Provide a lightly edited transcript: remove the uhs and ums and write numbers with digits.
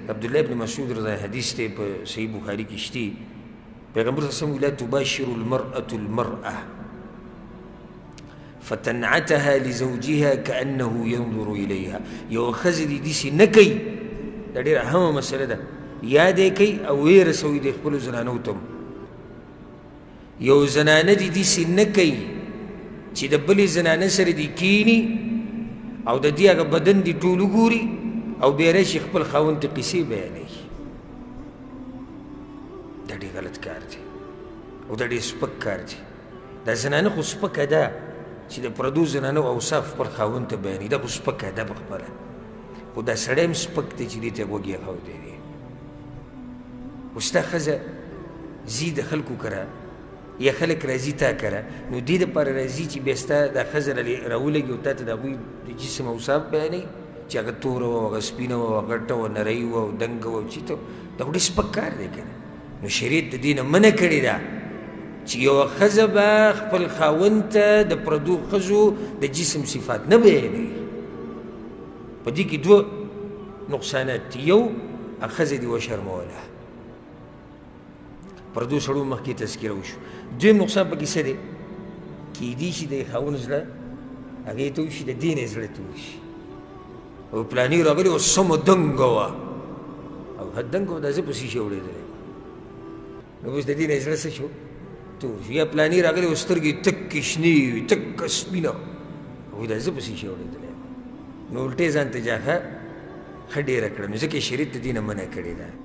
عبدالله ابن مسعود رضا حدیث تے پا صحیح بخاری کشتی پیغمبر صلی اللہ علیہ وسلم لا تباشر المرأة المرأة فتنعتها لزوجها كأنه ينظر إليها یو خزی دیسی نکی دا دیر اهم مسئلہ دا یا دے کئی او ویر سوی دے خپلو زنانو تم یو زنانه دیسی نکی چی دا بلی زنانه سر دی کینی او دا دی اگا بدن دی طولو گوری او بیرش خپل خاون تی قصی بیانی دا دی غلط کار دی او دا دی سپک کار دی دا زنانه خو سپک دا چی دا پردو زنانه اوصاف خپل خاون تی بیانی دا خو سپک دا بخبره خو دا سڑیم سپک دی چی دی تا گوگی خواو دی دی استا خزا زید خلکو کرا یا خلق رازی تا کرا نو دید پر رازی چی بیستا دا خزر راو لگی و تا تا دا گوی جسم اوصاف بیانی چی اگر تور و اگر سپین و اگر غٹ و نرائی و دنگ و چی تو دا گوڑی سپک کار دے کنا نو شریعت دا دین منع کردی دا چی یو خزر با خپل خاون تا دا پردو خزو دا جسم صفات نبیانی پا دی کی دو نقصانات یو خزر دی و شرمولا پردو سړو مخکې تذکره وشو دویم نقصان پکې څه دی کیدی شي د خاون زړه هغې ته وشي د دې نه زړه ته وشي او پلاني راغلی او سمه دنګه وه او ښه دنګه وه دا زه په شیشه وړېدلی نو اوس د دې نه زړه څه شو تور شو یا پلاني راغلی او سترګې تکې شنې وي تکه سپینه او دا زه په شیشه وړېدلی نو الټې ځان ته جاښه ښه ډېره کړه نو ځکه یې شریعت د دې نه منع کړې ده